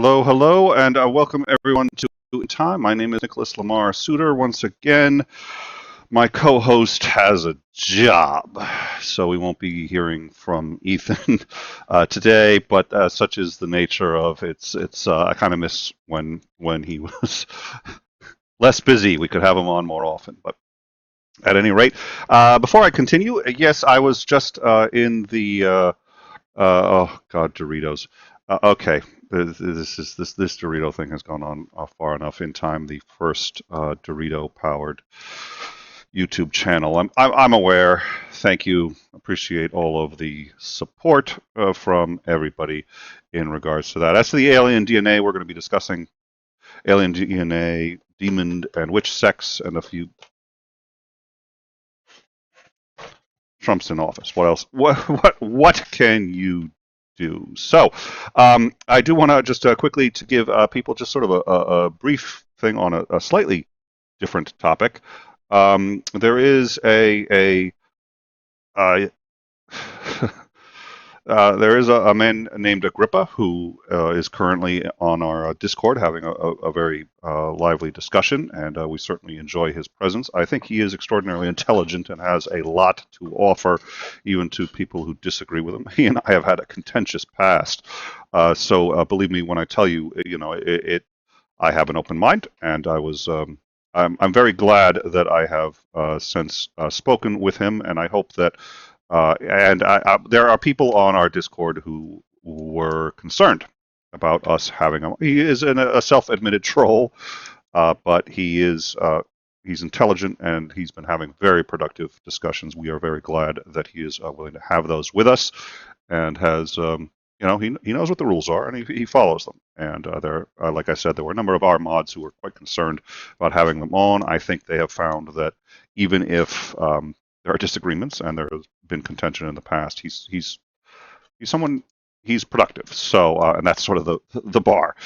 Hello, hello, and welcome everyone to In Time. My name is Nicholas Lamar Soutter. Once again, my co-host has a job, so we won't be hearing from Ethan today. But such is the nature of it's. I kind of miss when he was less busy. We could have him on more often, but. At any rate, before I continue, yes, I was just in the oh God, Doritos. Okay, this Dorito thing has gone on far enough. In Time, the first Dorito powered YouTube channel. I'm aware. Thank you. Appreciate all of the support from everybody in regards to that. As to the alien DNA, we're going to be discussing alien DNA, demon and witch sex, and a few Trump's in office. What else? What can you do? So, I do want to just quickly to give people just sort of a brief thing on a slightly different topic. There is uh, there is a man named Agrippa who is currently on our Discord having a very lively discussion, and we certainly enjoy his presence. I think he is extraordinarily intelligent and has a lot to offer, even to people who disagree with him. He and I have had a contentious past, so believe me when I tell you, I have an open mind, and I'm very glad that I have since spoken with him, and I hope that. There are people on our Discord who were concerned about us having him. He is a self-admitted troll, but he's intelligent and he's been having very productive discussions. We are very glad that he is willing to have those with us, and has he knows what the rules are and he follows them. And like I said, there were a number of our mods who were quite concerned about having them on. I think they have found that even if there are disagreements, and there has been contention in the past. He's someone. He's productive. So, and that's sort of the bar.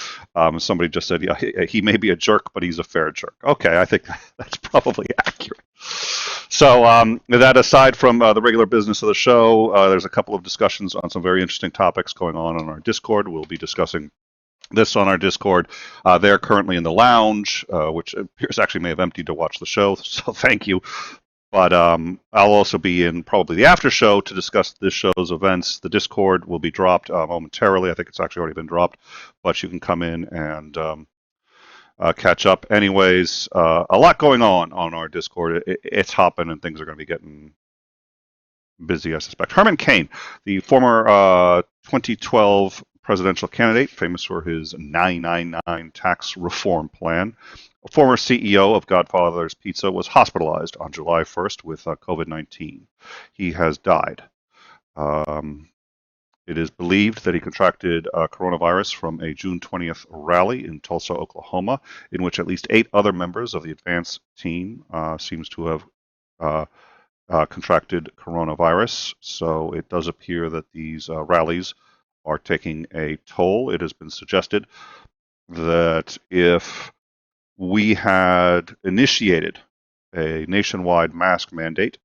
Somebody just said, yeah, he may be a jerk, but he's a fair jerk. Okay, I think that's probably accurate. So, that aside from the regular business of the show, there's a couple of discussions on some very interesting topics going on our Discord. We'll be discussing this on our Discord. They're currently in the lounge, which appears actually may have emptied to watch the show. So, thank you. But I'll also be in probably the after show to discuss this show's events. The Discord will be dropped momentarily. I think it's actually already been dropped, but you can come in and catch up. Anyways, a lot going on our Discord. It's hopping, and things are going to be getting busy, I suspect. Herman Cain, the former 2012 presidential candidate, famous for his 999 tax reform plan. A former CEO of Godfather's Pizza was hospitalized on July 1st with COVID-19. He has died. It is believed that he contracted coronavirus from a June 20th rally in Tulsa, Oklahoma, in which at least 8 other members of the advance team seems to have contracted coronavirus. So it does appear that these rallies are taking a toll. It has been suggested that if we had initiated a nationwide mask mandate,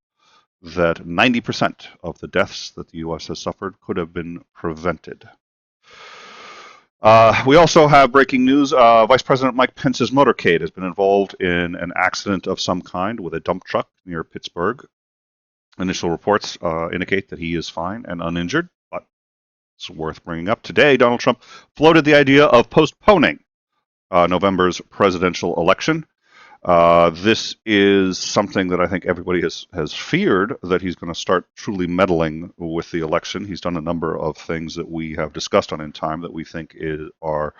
that 90% of the deaths that the U.S. has suffered could have been prevented. We also have breaking news. Vice President Mike Pence's motorcade has been involved in an accident of some kind with a dump truck near Pittsburgh. Initial reports indicate that he is fine and uninjured, but it's worth bringing up. Today, Donald Trump floated the idea of postponing November's presidential election. This is something that I think everybody has feared, that he's going to start truly meddling with the election. He's done a number of things that we have discussed on In Time that we think are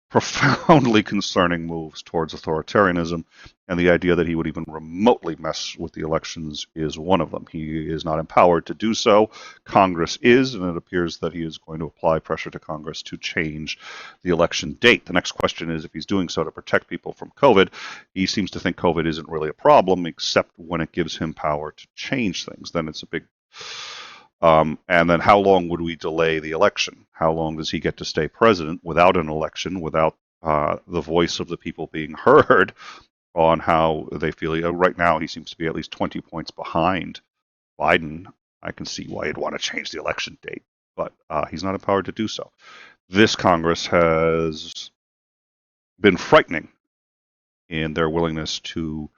profoundly concerning moves towards authoritarianism, and the idea that he would even remotely mess with the elections is one of them. He is not empowered to do so. Congress is, and it appears that he is going to apply pressure to Congress to change the election date. The next question is if he's doing so to protect people from COVID. He seems to think COVID isn't really a problem, except when it gives him power to change things. Then it's a big... and then how long would we delay the election? How long does he get to stay president without an election, without the voice of the people being heard on how they feel? Right now, he seems to be at least 20 points behind Biden. I can see why he'd want to change the election date, but he's not empowered to do so. this Congress has been frightening in their willingness to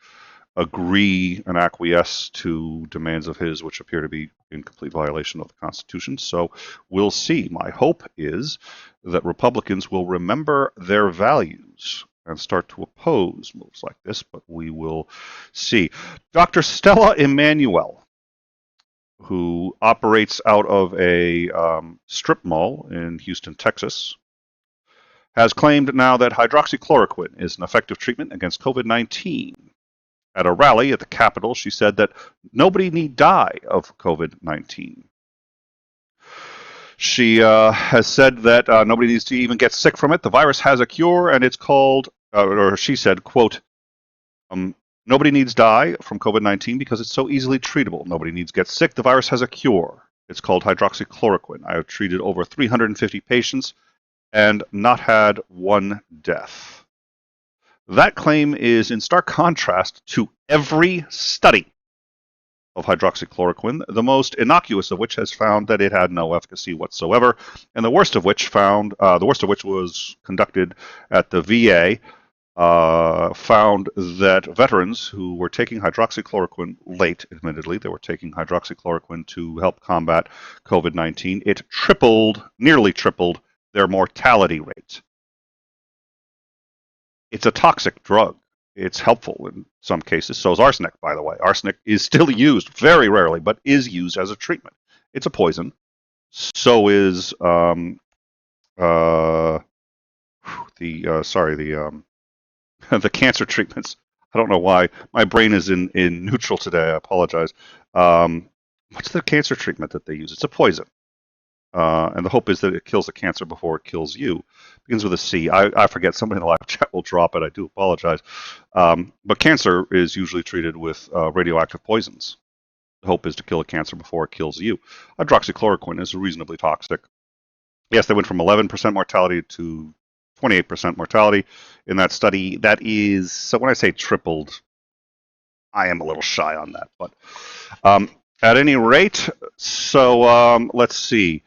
agree and acquiesce to demands of his which appear to be in complete violation of the Constitution. So we'll see. My hope is that Republicans will remember their values and start to oppose moves like this, but we will see. Dr. Stella Emanuel, who operates out of a strip mall in Houston, Texas, has claimed now that hydroxychloroquine is an effective treatment against COVID-19. At a rally at the Capitol, she said that nobody need die of COVID-19. She has said that nobody needs to even get sick from it. The virus has a cure, and it's called, or she said, quote, nobody needs die from COVID-19 because it's so easily treatable. Nobody needs get sick. The virus has a cure. It's called hydroxychloroquine. I have treated over 350 patients and not had one death. That claim is in stark contrast to every study of hydroxychloroquine, the most innocuous of which has found that it had no efficacy whatsoever, and the worst of which was conducted at the VA, found that veterans who were taking hydroxychloroquine late, admittedly, they were taking hydroxychloroquine to help combat COVID-19, it nearly tripled their mortality rate. It's a toxic drug. It's helpful in some cases. So is arsenic, by the way. Arsenic is still used, very rarely, but is used as a treatment. It's a poison. So is the cancer treatments. I don't know why my brain is in neutral today. I apologize. What's the cancer treatment that they use? It's a poison. And the hope is that it kills the cancer before it kills you. It begins with a C. I forget. Somebody in the live chat will drop it. I do apologize. But cancer is usually treated with radioactive poisons. The hope is to kill a cancer before it kills you. Hydroxychloroquine is reasonably toxic. Yes, they went from 11% mortality to 28% mortality in that study. That is, so when I say tripled, I am a little shy on that. But at any rate, so let's see.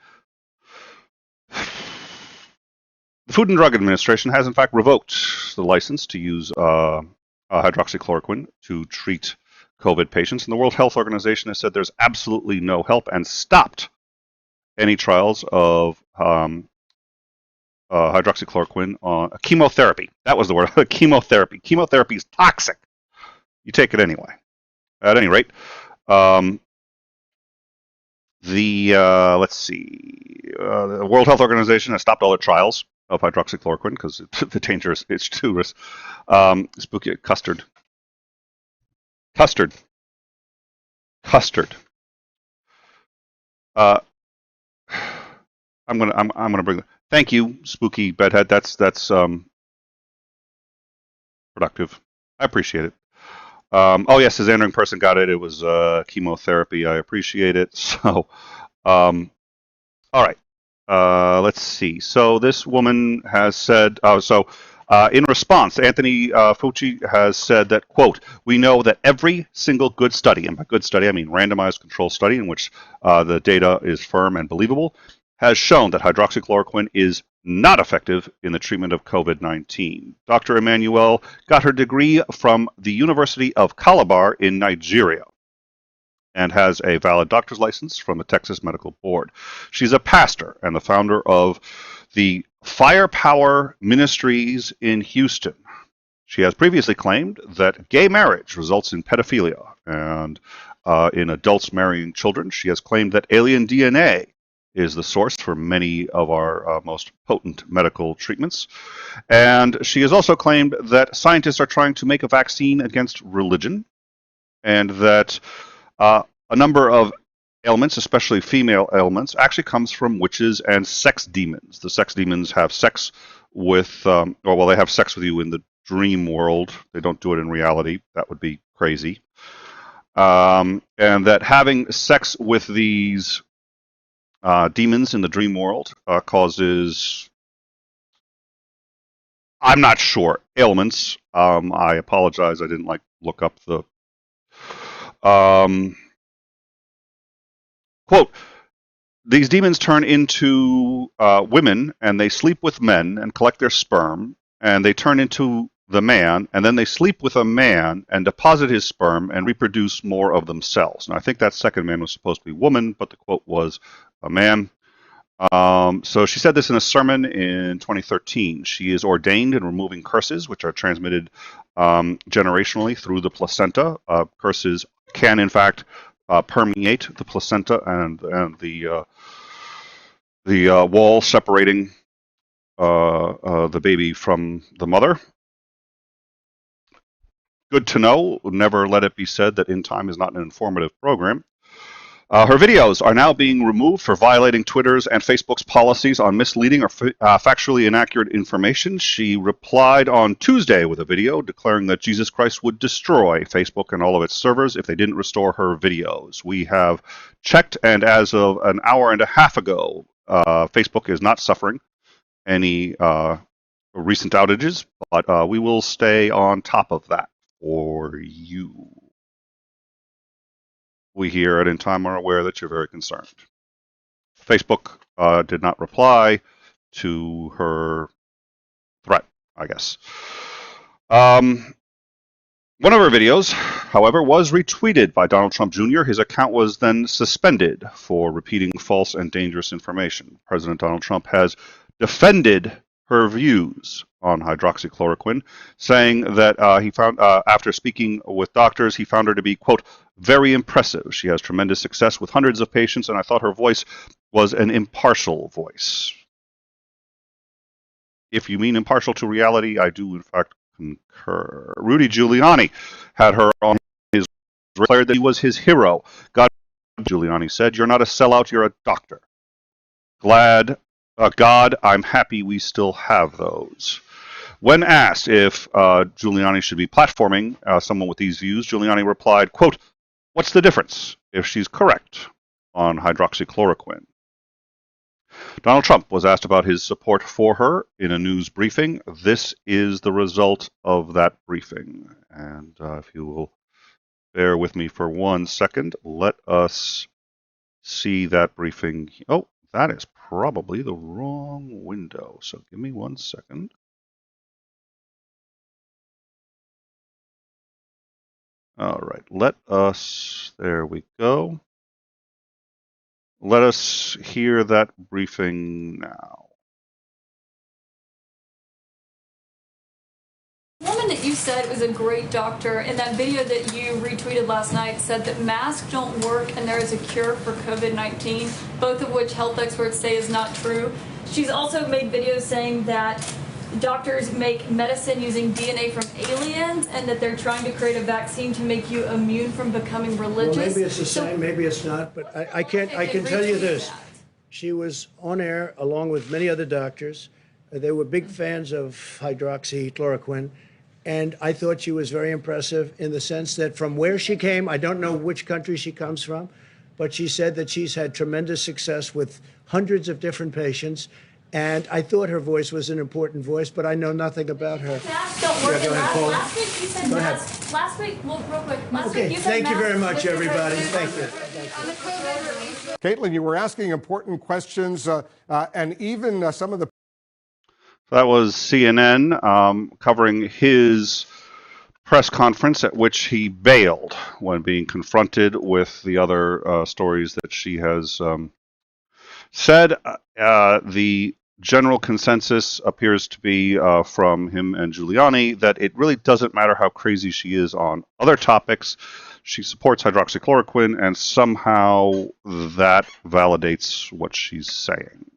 The Food and Drug Administration has, in fact, revoked the license to use hydroxychloroquine to treat COVID patients. And the World Health Organization has said there's absolutely no help and stopped any trials of hydroxychloroquine on chemotherapy. That was the word, chemotherapy. Chemotherapy is toxic. You take it anyway. At any rate, let's see, the World Health Organization has stopped all their trials of hydroxychloroquine because the danger is too risk. Spooky custard. I'm gonna bring. Thank you, Spooky Bedhead. That's productive. I appreciate it. Oh yes, his entering person got it. It was chemotherapy. I appreciate it. So, all right. Let's see. So this woman has said. In response, Anthony Fauci has said that, quote, we know that every single good study, and by good study I mean randomized controlled study in which the data is firm and believable, has shown that hydroxychloroquine is not effective in the treatment of COVID-19. Dr. Emanuel got her degree from the University of Calabar in Nigeria and has a valid doctor's license from the Texas Medical Board. She's a pastor and the founder of the Firepower Ministries in Houston. She has previously claimed that gay marriage results in pedophilia, and in adults marrying children, she has claimed that alien DNA is the source for many of our most potent medical treatments. And she has also claimed that scientists are trying to make a vaccine against religion, and that a number of ailments, especially female ailments, actually comes from witches and sex demons. The sex demons have sex with, they have sex with you in the dream world. They don't do it in reality. That would be crazy. And that having sex with these demons in the dream world causes, I'm not sure, ailments. I apologize. I didn't look up the quote. these demons turn into women, and they sleep with men and collect their sperm, and they turn into the man, and then they sleep with a man and deposit his sperm and reproduce more of themselves. Now, I think that second man was supposed to be woman, but the quote was a man. So she said this in a sermon in 2013. She is ordained in removing curses, which are transmitted generationally through the placenta. Curses can, in fact, permeate the placenta and the wall separating the baby from the mother. Good to know. Never let it be said that In Time is not an informative program. Her videos are now being removed for violating Twitter's and Facebook's policies on misleading or factually inaccurate information. She replied on Tuesday with a video declaring that Jesus Christ would destroy Facebook and all of its servers if they didn't restore her videos. We have checked, and as of an hour and a half ago, Facebook is not suffering any recent outages, but we will stay on top of that for you. We here at In Time are aware that you're very concerned. Facebook did not reply to her threat, I guess. One of her videos, however, was retweeted by Donald Trump Jr. His account was then suspended for repeating false and dangerous information. President Donald Trump has defended her views on hydroxychloroquine, saying that he found, after speaking with doctors, he found her to be, quote, very impressive. She has tremendous success with hundreds of patients, and I thought her voice was an impartial voice. If you mean impartial to reality, I do, in fact, concur. Rudy Giuliani had her on his declared that he was his hero. God, Giuliani said, you're not a sellout, you're a doctor. God, I'm happy we still have those. When asked if Giuliani should be platforming someone with these views, Giuliani replied, quote, what's the difference if she's correct on hydroxychloroquine? Donald Trump was asked about his support for her in a news briefing. This is the result of that briefing. And if you will bear with me for 1 second, let us see that briefing. Oh, that is probably the wrong window. So give me 1 second. All right, let us, there we go. Let us hear that briefing now. The woman that you said was a great doctor in that video that you retweeted last night said that masks don't work and there is a cure for COVID-19, both of which health experts say is not true. She's also made videos saying that doctors make medicine using DNA from aliens and that they're trying to create a vaccine to make you immune from becoming religious. Well, maybe it's the same, maybe it's not, but I can tell you this. She was on air along with many other doctors. They were big fans of hydroxychloroquine, and I thought she was very impressive in the sense that from where she came, I don't know which country she comes from, but she said that she's had tremendous success with hundreds of different patients. And I thought her voice was an important voice, but I know nothing about her. Masks don't work. Yeah, go ahead, Paul. Last week you said masks. Last week, well, real quick. Last week you said Thank you very masks much, everybody. Thank you. Caitlin, you were asking important questions, and even some of the. That was CNN covering his press conference at which he bailed when being confronted with the other stories that she has said. The general consensus appears to be from him and Giuliani that it really doesn't matter how crazy she is on other topics. She supports hydroxychloroquine, and somehow that validates what she's saying.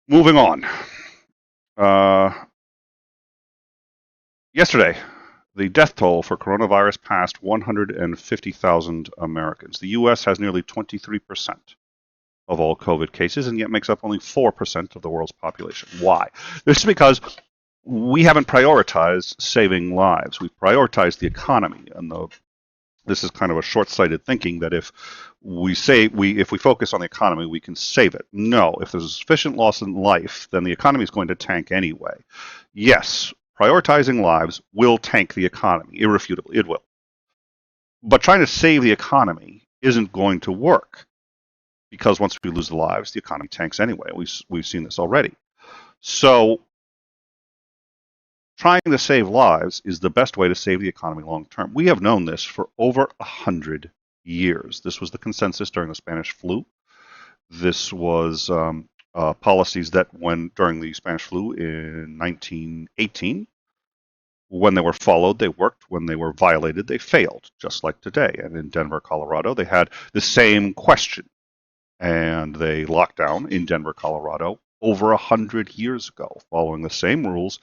Moving on. Yesterday, the death toll for coronavirus passed 150,000 Americans. The U.S. has nearly 23% of all COVID cases, and yet makes up only 4% of the world's population. Why? This is because we haven't prioritized saving lives. We've prioritized the economy, and this is kind of a short-sighted thinking that if we focus on the economy, we can save it. No, if there's a sufficient loss in life, then the economy is going to tank anyway. Yes, prioritizing lives will tank the economy, irrefutably, it will. But trying to save the economy isn't going to work, because once we lose the lives, the economy tanks anyway. We've seen this already. So trying to save lives is the best way to save the economy long term. We have known this for over 100 years. This was the consensus during the Spanish flu. This was policies that during the Spanish flu in 1918, when they were followed, they worked. When they were violated, they failed, just like today. And in Denver, Colorado, they had the same question. And they locked down in Denver, Colorado over 100 years ago, following the same rules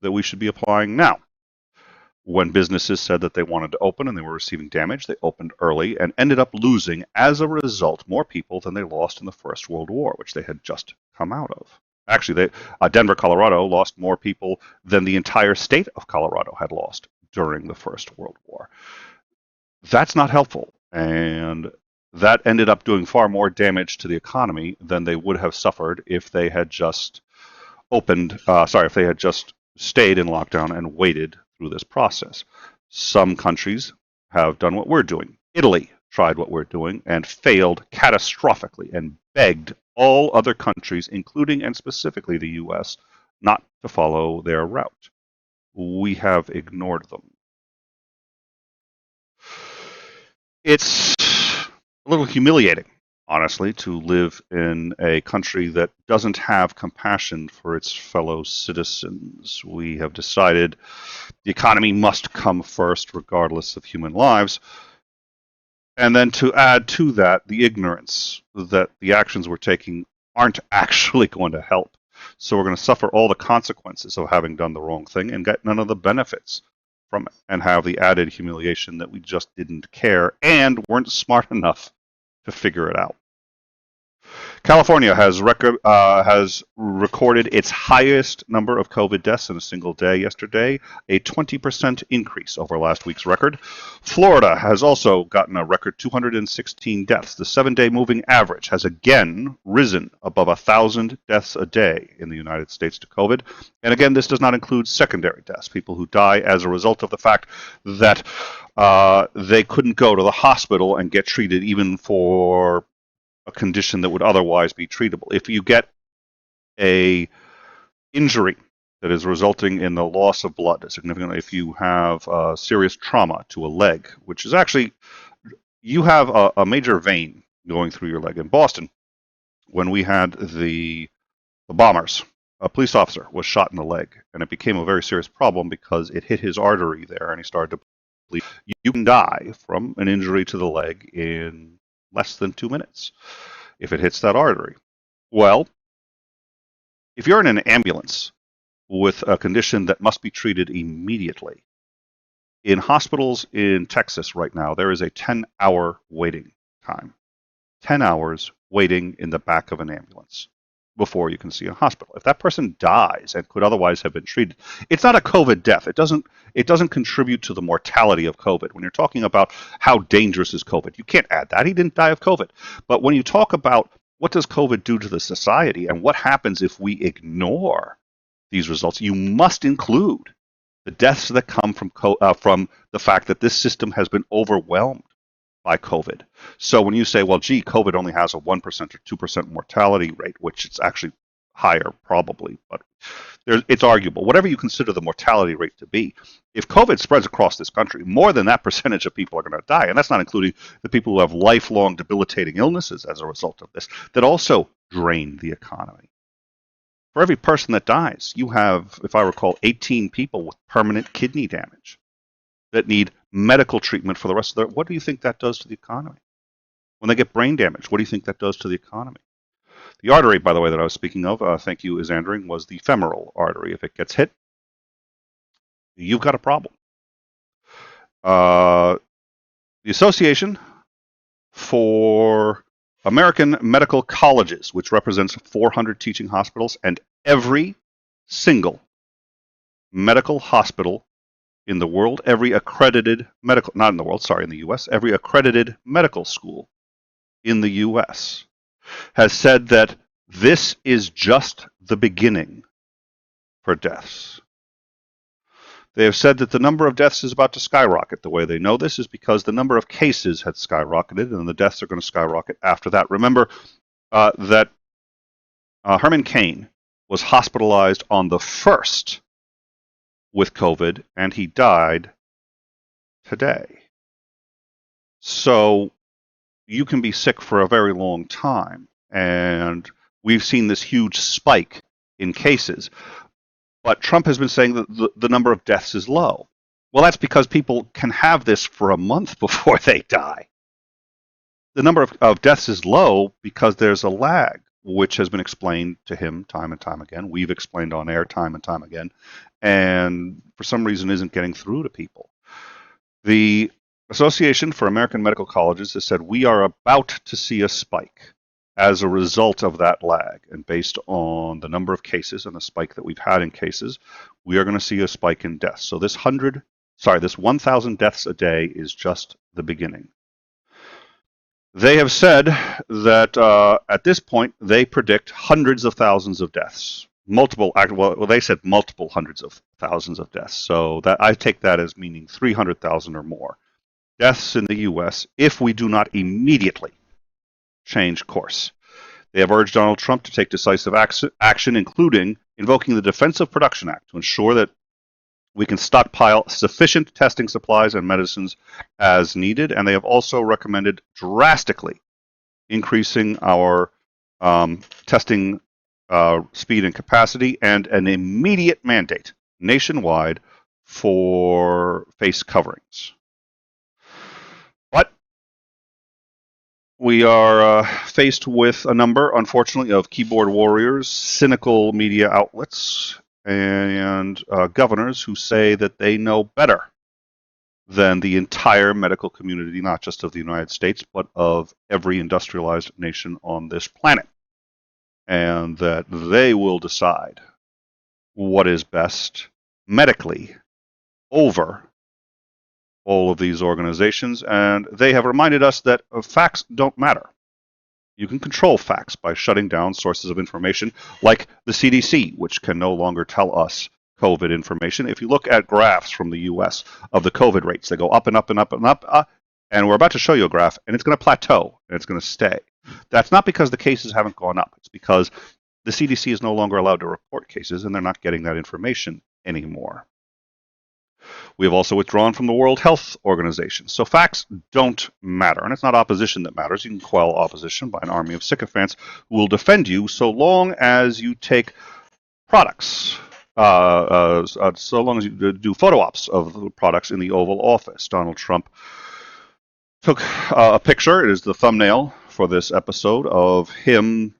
that we should be applying now. When businesses said that they wanted to open and they were receiving damage, they opened early and ended up losing, as a result, more people than they lost in the First World War, which they had just come out of. Actually, Denver, Colorado lost more people than the entire state of Colorado had lost during the First World War. That's not helpful, and that ended up doing far more damage to the economy than they would have suffered if they had just if they had just stayed in lockdown and waited through this process. Some countries have done what we're doing. Italy tried what we're doing and failed catastrophically and begged all other countries, including and specifically the US, not to follow their route. We have ignored them. It's a little humiliating, honestly, to live in a country that doesn't have compassion for its fellow citizens. We have decided the economy must come first, regardless of human lives. And then to add to that the ignorance that the actions we're taking aren't actually going to help. So we're going to suffer all the consequences of having done the wrong thing and get none of the benefits from it, and have the added humiliation that we just didn't care and weren't smart enough to figure it out. California has recorded its highest number of COVID deaths in a single day yesterday, a 20% increase over last week's record. Florida has also gotten a record 216 deaths. The 7-day moving average has again risen above 1,000 deaths a day in the United States to COVID. And again, this does not include secondary deaths, people who die as a result of the fact that they couldn't go to the hospital and get treated even for a condition that would otherwise be treatable. If you get a injury that is resulting in the loss of blood, significantly, if you have serious trauma to a leg, which is actually, you have a major vein going through your leg. In Boston, when we had the bombers, a police officer was shot in the leg, and it became a very serious problem because it hit his artery there, and he started to bleed. You can die from an injury to the leg in less than 2 minutes if it hits that artery. Well, if you're in an ambulance with a condition that must be treated immediately, in hospitals in Texas right now, there is a 10-hour waiting time. 10 hours waiting in the back of an ambulance before you can see a hospital. If that person dies and could otherwise have been treated, it's not a COVID death. It doesn't contribute to the mortality of COVID. When you're talking about how dangerous is COVID, you can't add that. He didn't die of COVID. But when you talk about what does COVID do to the society and what happens if we ignore these results, you must include the deaths that come from the fact that this system has been overwhelmed by COVID. So when you say, well, gee, COVID only has a 1% or 2% mortality rate, which it's actually higher probably, but it's arguable. Whatever you consider the mortality rate to be, if COVID spreads across this country, more than that percentage of people are going to die. And that's not including the people who have lifelong debilitating illnesses as a result of this, that also drain the economy. For every person that dies, you have, if I recall, 18 people with permanent kidney damage that need medical treatment for the rest of their. What do you think that does to the economy? When they get brain damage, what do you think that does to the economy? The artery, by the way, that I was speaking of, thank you, Isandering, was the femoral artery. If it gets hit, you've got a problem. The Association for American Medical Colleges, which represents 400 teaching hospitals, and every single medical hospital in the world, every accredited medical, not in the world, sorry, in the U.S., every accredited medical school in the U.S. has said that this is just the beginning for deaths. They have said that the number of deaths is about to skyrocket. The way they know this is because the number of cases had skyrocketed, and the deaths are going to skyrocket after that. Remember that Herman Cain was hospitalized on the 1st with COVID, and he died today. So you can be sick for a very long time, and we've seen this huge spike in cases. But Trump has been saying that the number of deaths is low. Well, that's because people can have this for a month before they die. The number of deaths is low because there's a lag, which has been explained to him time and time again. We've explained on air time and time again, and for some reason isn't getting through to people. The Association for American Medical Colleges has said we are about to see a spike as a result of that lag. And based on the number of cases and the spike that we've had in cases, we are going to see a spike in deaths. So this 1,000 deaths a day is just the beginning. They have said that at this point, they predict hundreds of thousands of deaths. They said multiple hundreds of thousands of deaths. So that I take that as meaning 300,000 or more deaths in the U.S. if we do not immediately change course. They have urged Donald Trump to take decisive action, including invoking the Defensive Production Act to ensure that we can stockpile sufficient testing supplies and medicines as needed. And they have also recommended drastically increasing our testing speed and capacity, and an immediate mandate nationwide for face coverings. But we are faced with a number, unfortunately, of keyboard warriors, cynical media outlets, and governors who say that they know better than the entire medical community, not just of the United States, but of every industrialized nation on this planet. And that they will decide what is best medically over all of these organizations. And they have reminded us that facts don't matter. You can control facts by shutting down sources of information like the CDC, which can no longer tell us COVID information. If you look at graphs from the US of the COVID rates, they go up and up and up and up. And we're about to show you a graph, and it's going to plateau, and it's going to stay. That's not because the cases haven't gone up. It's because the CDC is no longer allowed to report cases, and they're not getting that information anymore. We have also withdrawn from the World Health Organization. So facts don't matter, and it's not opposition that matters. You can quell opposition by an army of sycophants who will defend you so long as you take products, so long as you do photo ops of the products in the Oval Office. Donald Trump took a picture. It is the thumbnail for this episode of him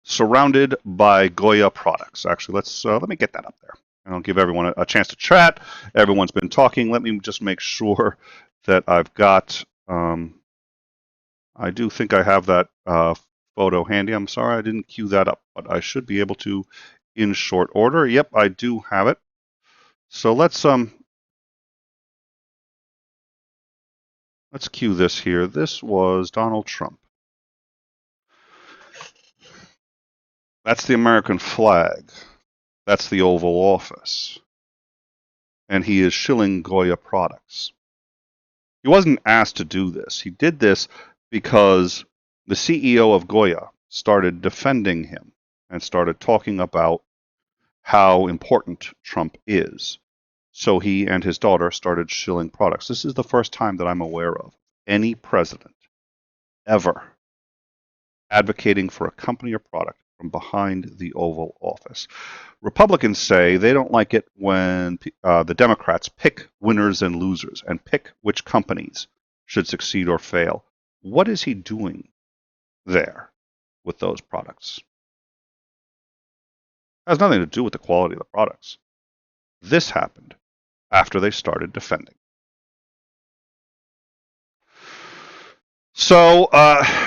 surrounded by Goya products. Actually, let me get that up there, and I'll give everyone a chance to chat. Everyone's been talking. Let me just make sure that I've got. I do think I have that photo handy. I'm sorry I didn't cue that up, but I should be able to in short order. Yep, I do have it. So let's cue this here. This was Donald Trump. That's the American flag. That's the Oval Office. And he is shilling Goya products. He wasn't asked to do this. He did this because the CEO of Goya started defending him and started talking about how important Trump is. So he and his daughter started shilling products. This is the first time that I'm aware of any president ever advocating for a company or product from behind the Oval Office. Republicans say they don't like it when the Democrats pick winners and losers and pick which companies should succeed or fail. What is he doing there with those products? It has nothing to do with the quality of the products. This happened after they started defending. So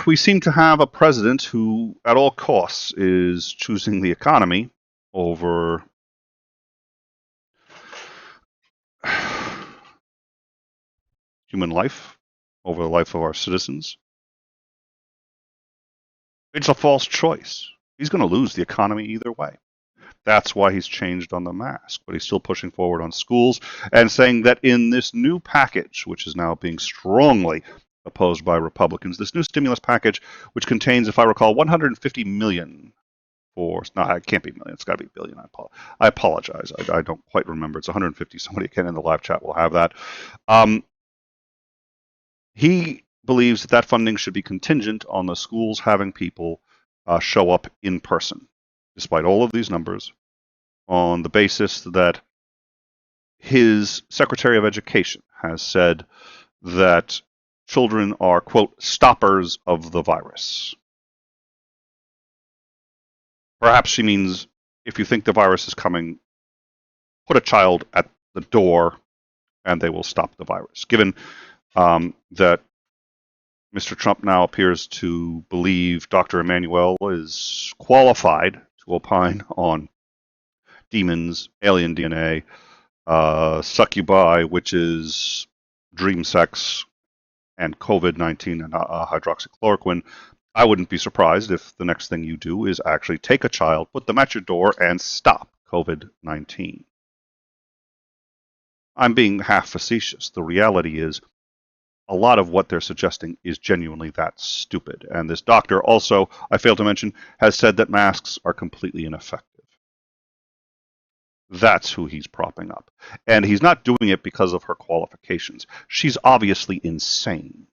we seem to have a president who, at all costs, is choosing the economy over human life, over the life of our citizens. It's a false choice. He's going to lose the economy either way. That's why he's changed on the mask, but he's still pushing forward on schools and saying that in this new package, which is now being strongly opposed by Republicans, this new stimulus package, which contains, if I recall, 150 million for, no, it can't be million, it's got to be billion. I apologize. I don't quite remember. It's 150. Somebody again in the live chat will have that. He believes that funding should be contingent on the schools having people show up in person, despite all of these numbers, on the basis that his Secretary of Education has said that children are, quote, stoppers of the virus. Perhaps she means if you think the virus is coming, put a child at the door and they will stop the virus. Given that Mr. Trump now appears to believe Dr. Emmanuel is qualified to opine on demons, alien DNA, succubi, witches, dream sex, and COVID-19 and hydroxychloroquine. I wouldn't be surprised if the next thing you do is actually take a child, put them at your door, and stop COVID-19. I'm being half facetious. The reality is a lot of what they're suggesting is genuinely that stupid. And this doctor also, I failed to mention, has said that masks are completely ineffective. That's who he's propping up. And he's not doing it because of her qualifications. She's obviously insane.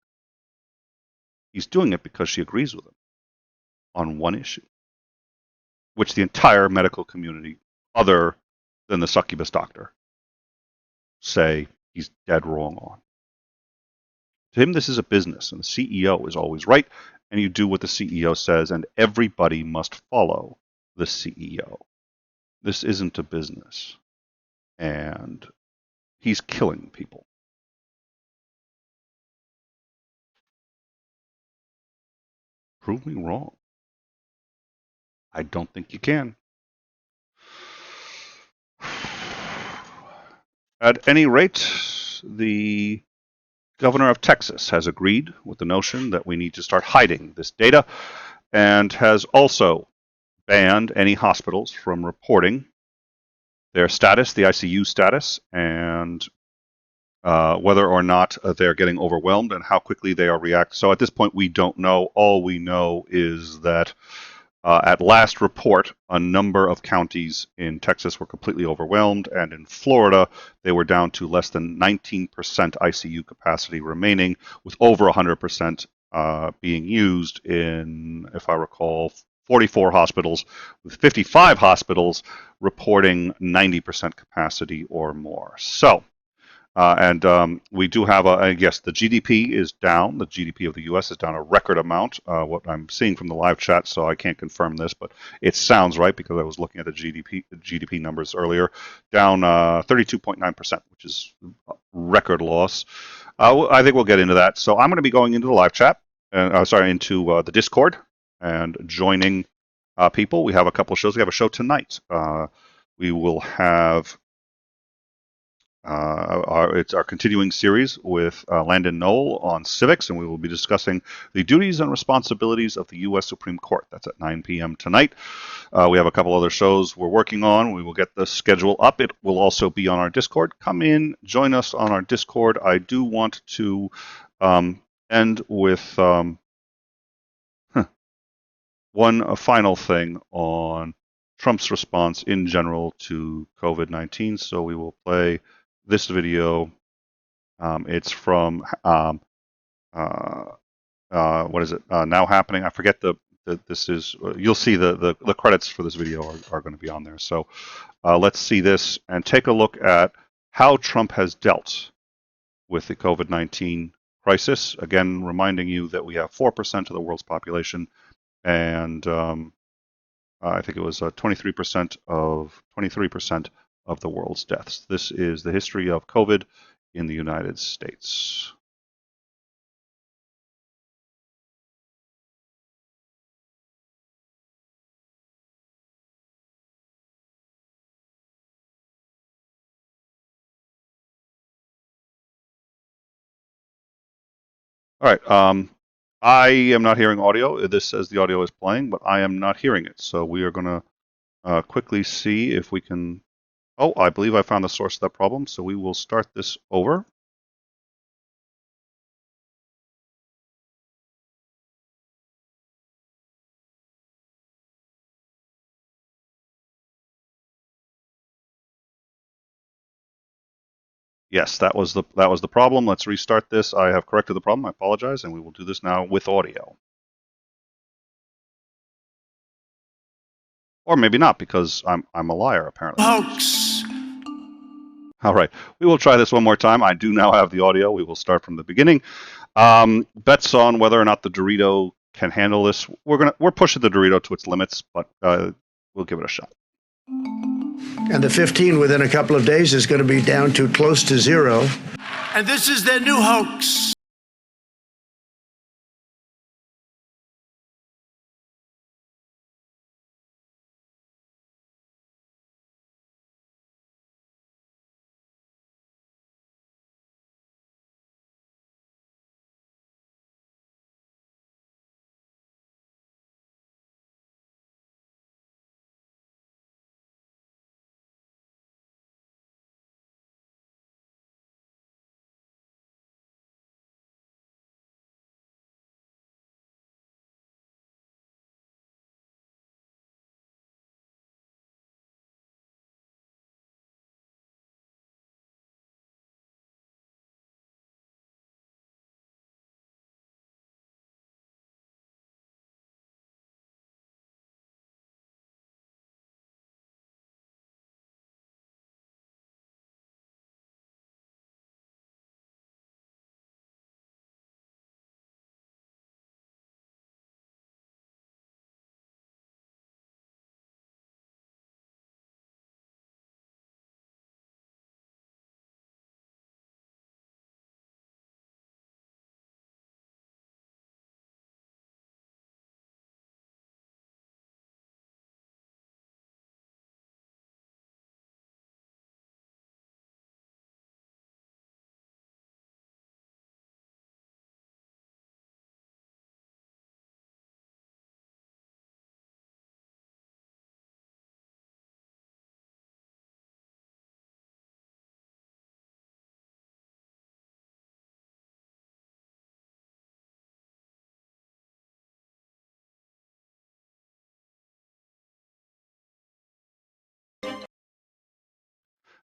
He's doing it because she agrees with him on one issue, which the entire medical community, other than the succubus doctor, say he's dead wrong on. To him, this is a business, and the CEO is always right, and you do what the CEO says, and everybody must follow the CEO. This isn't a business, and he's killing people. Prove me wrong. I don't think you can. At any rate, the governor of Texas has agreed with the notion that we need to start hiding this data and has also banned any hospitals from reporting their status, the ICU status, and whether or not they're getting overwhelmed and how quickly they are reacting. So at this point, we don't know. All we know is that at last report, a number of counties in Texas were completely overwhelmed, and in Florida, they were down to less than 19% ICU capacity remaining, with over 100% being used in, if I recall, 44 hospitals, with 55 hospitals reporting 90% capacity or more. So, we do have yes, the GDP is down. The GDP of the U.S. is down a record amount. What I'm seeing from the live chat, so I can't confirm this, but it sounds right because I was looking at the GDP numbers earlier, down 32.9%, which is a record loss. I think we'll get into that. So I'm going to be going into the live chat, into the Discord and joining people. We have a couple of shows. We have a show tonight. We will have it's our continuing series with Landon Knoll on civics, and we will be discussing the duties and responsibilities of the U.S. Supreme Court. That's at 9 p.m. tonight. We have a couple other shows we're working on. We will get the schedule up. It will also be on our Discord. Come in, join us on our Discord. I do want to end with one final thing on Trump's response in general to COVID-19. So we will play this video. It's from what is it? Now Happening. I forget this is. You'll see the credits for this video are going to be on there. So let's see this and take a look at how Trump has dealt with the COVID-19 crisis. Again, reminding you that we have 4% of the world's population, and I think it was 23% of the world's deaths. This is the history of COVID in the United States. All right. I am not hearing audio. This says the audio is playing, but I am not hearing it. So we are going to quickly see if we can. Oh, I believe I found the source of that problem, so we will start this over. Yes, that was the problem. Let's restart this. I have corrected the problem. I apologize, and we will do this now with audio. Or maybe not, because I'm a liar, apparently. Hoax. All right, we will try this one more time. I do now have the audio. We will start from the beginning. Bets on whether or not the Dorito can handle this. We're pushing the Dorito to its limits, but we'll give it a shot. And the 15 within a couple of days is going to be down to close to zero. And this is their new hoax.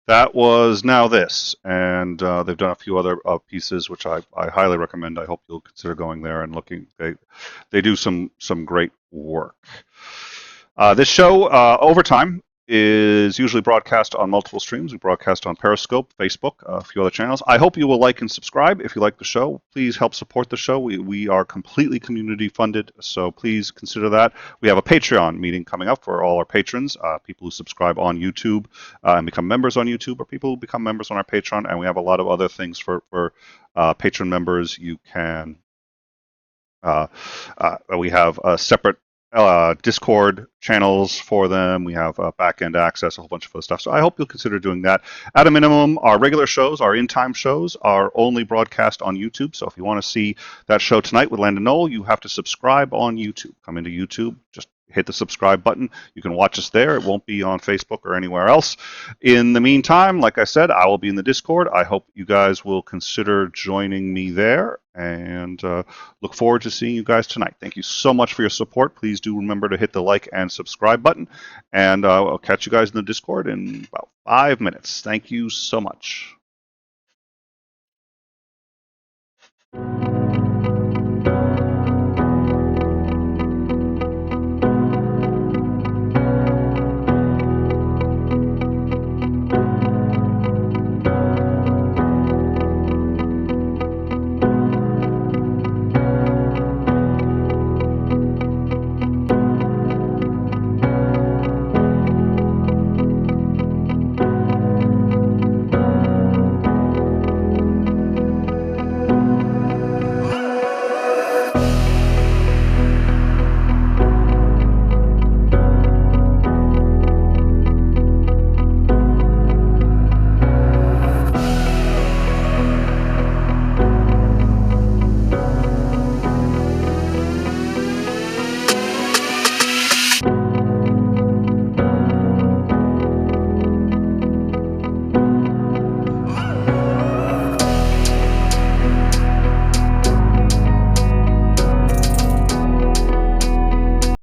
That was Now This, and they've done a few other pieces which I highly recommend. I hope you'll consider going there and looking. They do some great work. This show, Overtime, is usually broadcast on multiple streams. We broadcast on Periscope, Facebook, a few other channels. I hope you will like and subscribe if you like the show. Please help support the show. We are completely community funded, so please consider that. We have a Patreon meeting coming up for all our patrons, people who subscribe on YouTube and become members on YouTube, or people who become members on our Patreon. And we have a lot of other things for patron members. You can. We have a separate Discord channels for them. We have back-end access, a whole bunch of other stuff. So I hope you'll consider doing that. At a minimum, our regular shows, our in-time shows, are only broadcast on YouTube. So if you want to see that show tonight with Landon Knoll, you have to subscribe on YouTube. Come into YouTube, just hit the subscribe button. You can watch us there. It won't be on Facebook or anywhere else. In the meantime, like I said, I will be in the Discord. I hope you guys will consider joining me there, and look forward to seeing you guys tonight. Thank you so much for your support. Please do remember to hit the like and subscribe button, and I'll catch you guys in the Discord in about 5 minutes. Thank you so much.